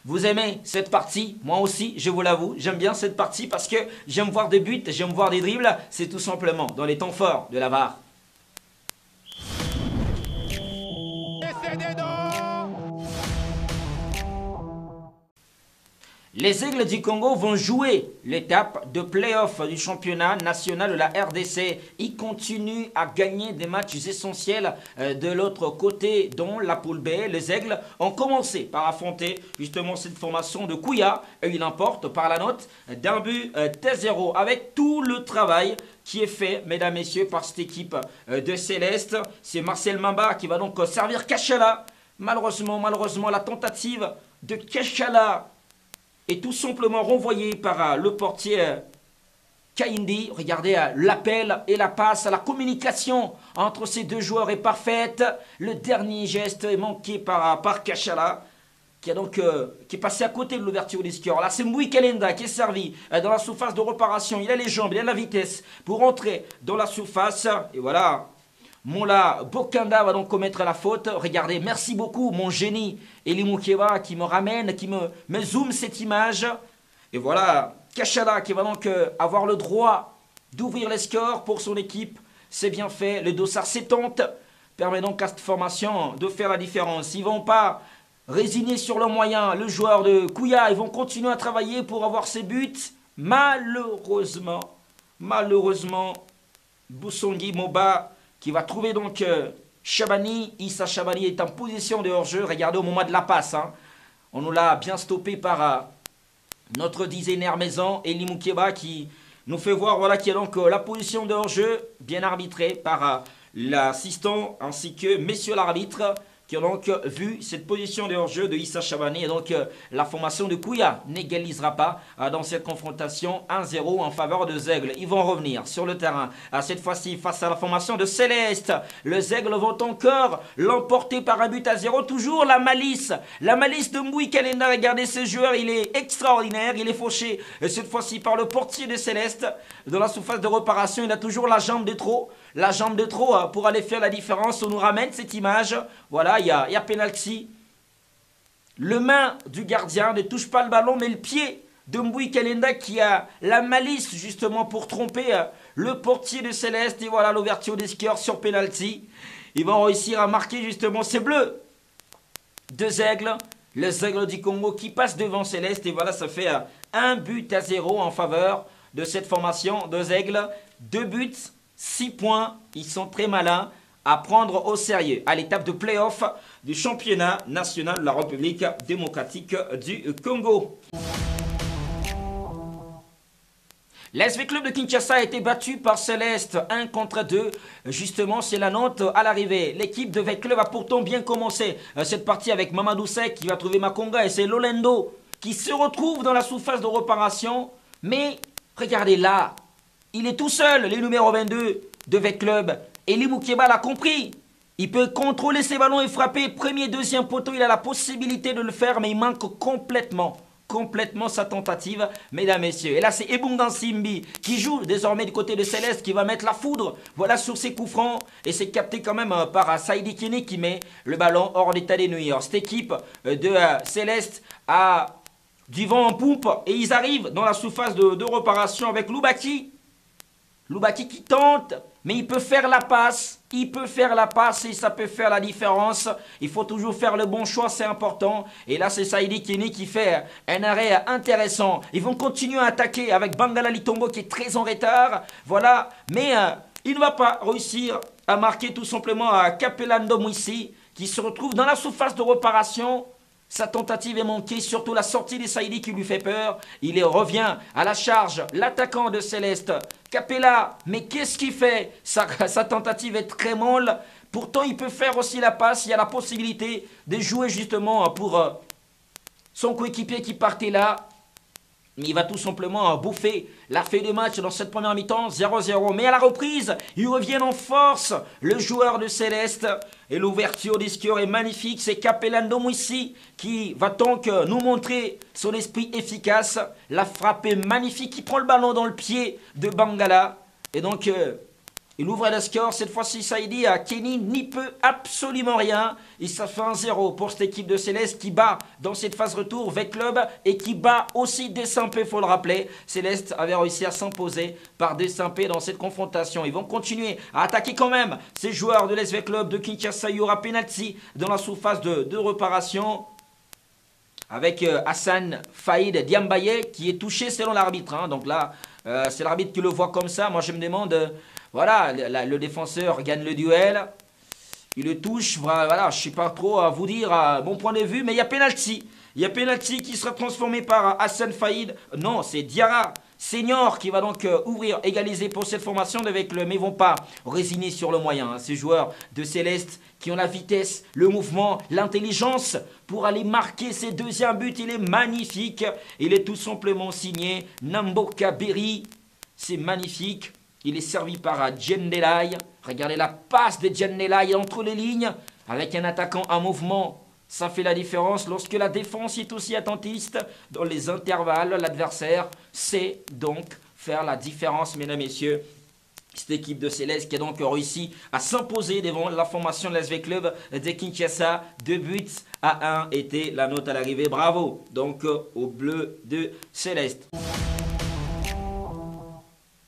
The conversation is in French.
Vous aimez cette partie? Moi aussi, je vous l'avoue, j'aime bien cette partie parce que j'aime voir des buts, j'aime voir des dribbles. C'est tout simplement dans les temps forts de la VAR. Les Aigles du Congo vont jouer l'étape de play-off du championnat national de la RDC. Ils continuent à gagner des matchs essentiels de l'autre côté, dont la poule B. Les Aigles ont commencé par affronter justement cette formation de Kouya. Et il emporte par la note d'un but T0 avec tout le travail qui est fait, mesdames, messieurs, par cette équipe de Céleste. C'est Marcel Mamba qui va donc servir Kachala. Malheureusement, la tentative de Kachala est tout simplement renvoyé par le portier Kaindi. Regardez l'appel et la passe, la communication entre ces deux joueurs est parfaite. Le dernier geste est manqué par Kachala, qui est passé à côté de l'ouverture du score. Là, c'est Mbui Kalenda qui est servi dans la surface de réparation. Il a les jambes, il a la vitesse pour entrer dans la surface. Et voilà, Mola Bokanda va donc commettre la faute. Regardez, merci beaucoup mon génie Eli Mukeba qui me ramène, qui me zoome cette image. Et voilà, Kachala qui va donc avoir le droit d'ouvrir les scores pour son équipe. C'est bien fait, le dossard 70 permet donc à cette formation de faire la différence. Ils ne vont pas résigner sur le moyen. Le joueur de Kouya, ils vont continuer à travailler pour avoir ses buts. Malheureusement, Boussongi Moba qui va trouver donc Chabani. Issa Chabani est en position de hors-jeu. Regardez au moment de la passe. Hein. On nous l'a bien stoppé par notre dizainaire maison, Eli Mukeba, qui nous fait voir voilà, qu'il y a donc la position de hors-jeu, bien arbitrée par l'assistant ainsi que messieurs l'arbitre, qui ont donc vu cette position de hors-jeu de Issa Chabani. Et donc la formation de Kouya n'égalisera pas dans cette confrontation 1-0 en faveur de Zègle. Ils vont revenir sur le terrain, cette fois-ci face à la formation de Céleste. Les Zègles vont encore l'emporter par un but à 0. Toujours la malice de Mbui Kalenda. Regardez ce joueur, il est extraordinaire. Il est fauché cette fois-ci par le portier de Céleste. Dans la surface de réparation, il a toujours la jambe de trop. La jambe de trop pour aller faire la différence. On nous ramène cette image. Voilà, il y a penalty. Le main du gardien ne touche pas le ballon, mais le pied de Mbui Kalenda qui a la malice justement pour tromper le portier de Céleste. Et voilà l'ouverture des scores sur penalty. Ils vont réussir à marquer justement ces bleus. Deux aigles. Les aigles du Congo qui passent devant Céleste. Et voilà, ça fait un but à 0 en faveur de cette formation. Deux aigles, 2 buts. 6 points, ils sont très malins à prendre au sérieux à l'étape de play-off du championnat national de la République démocratique du Congo. L'SV Club de Kinshasa a été battu par Céleste 1 contre 2. Justement, c'est la note à l'arrivée. L'équipe de V Club a pourtant bien commencé cette partie avec Mamadou Sek qui va trouver Makonga et c'est Lolendo qui se retrouve dans la surface de réparation. Mais regardez là. Il est tout seul, le numéro 22 de V Club. Eli Mukeba l'a compris. Il peut contrôler ses ballons et frapper. Premier, deuxième poteau, il a la possibilité de le faire, mais il manque complètement sa tentative, mesdames, messieurs. Et là, c'est Ebungan Simbi qui joue désormais du côté de Céleste, qui va mettre la foudre. Voilà sur ses coups francs. Et c'est capté quand même par Saïdi Kini qui met le ballon hors d'état des nuits. Cette équipe de Céleste a du vent en poupe et ils arrivent dans la surface de réparation avec Loubaki. Loubaki qui tente, mais il peut faire la passe. Il peut faire la passe et ça peut faire la différence. Il faut toujours faire le bon choix, c'est important. Et là, c'est Saïdi Kini qui fait un arrêt intéressant. Ils vont continuer à attaquer avec Bangala Litombo qui est très en retard. Voilà, mais il ne va pas réussir à marquer tout simplement à Capelando Mouissi qui se retrouve dans la surface de réparation. Sa tentative est manquée, surtout la sortie de Saïdi qui lui fait peur. Il revient à la charge, l'attaquant de Céleste, Capella. Mais qu'est-ce qu'il fait? Sa tentative est très molle. Pourtant, il peut faire aussi la passe. Il y a la possibilité de jouer justement pour son coéquipier qui partait là. Mais il va tout simplement bouffer la fin de match dans cette première mi-temps, 0-0. Mais à la reprise, ils reviennent en force, le joueur de Céleste. Et l'ouverture des scores est magnifique. C'est Capelando Mouissi qui va donc nous montrer son esprit efficace. La frappe est magnifique. Il prend le ballon dans le pied de Bangala. Et donc, Il ouvre le score, cette fois-ci Saïdi à Kenny n'y peut absolument rien. Et ça fait 1-0 pour cette équipe de Céleste qui bat dans cette phase retour V Club et qui bat aussi Dessampé, il faut le rappeler. Céleste avait réussi à s'imposer par Dessampé dans cette confrontation. Ils vont continuer à attaquer quand même ces joueurs de l'SV Club de Kinshasa. Il y aura penalty dans la surface de réparation. Avec Hassan Faïd Diambaye qui est touché selon l'arbitre. Hein. Donc là, c'est l'arbitre qui le voit comme ça. Moi, je me demande, voilà, le défenseur gagne le duel. Il le touche. Voilà, je ne sais pas trop à vous dire à mon point de vue. Mais il y a penalty. Il y a penalty qui sera transformé par Hassan Faïd. Non, c'est Diarra Senior qui va donc ouvrir, égaliser pour cette formation avec le. Mais ils ne vont pas résigner sur le moyen. Hein. Ces joueurs de Céleste qui ont la vitesse, le mouvement, l'intelligence pour aller marquer ses deuxièmes buts. Il est magnifique. Il est tout simplement signé Namboka Berry. C'est magnifique. Il est servi par Djendelay. Regardez la passe de Djendelay entre les lignes. Avec un attaquant en mouvement. Ça fait la différence lorsque la défense est aussi attentiste. Dans les intervalles, l'adversaire sait donc faire la différence, mesdames et messieurs. Cette équipe de Céleste qui a donc réussi à s'imposer devant la formation de l'SV Club de Kinshasa. 2-1 était la note à l'arrivée. Bravo donc au bleu de Céleste.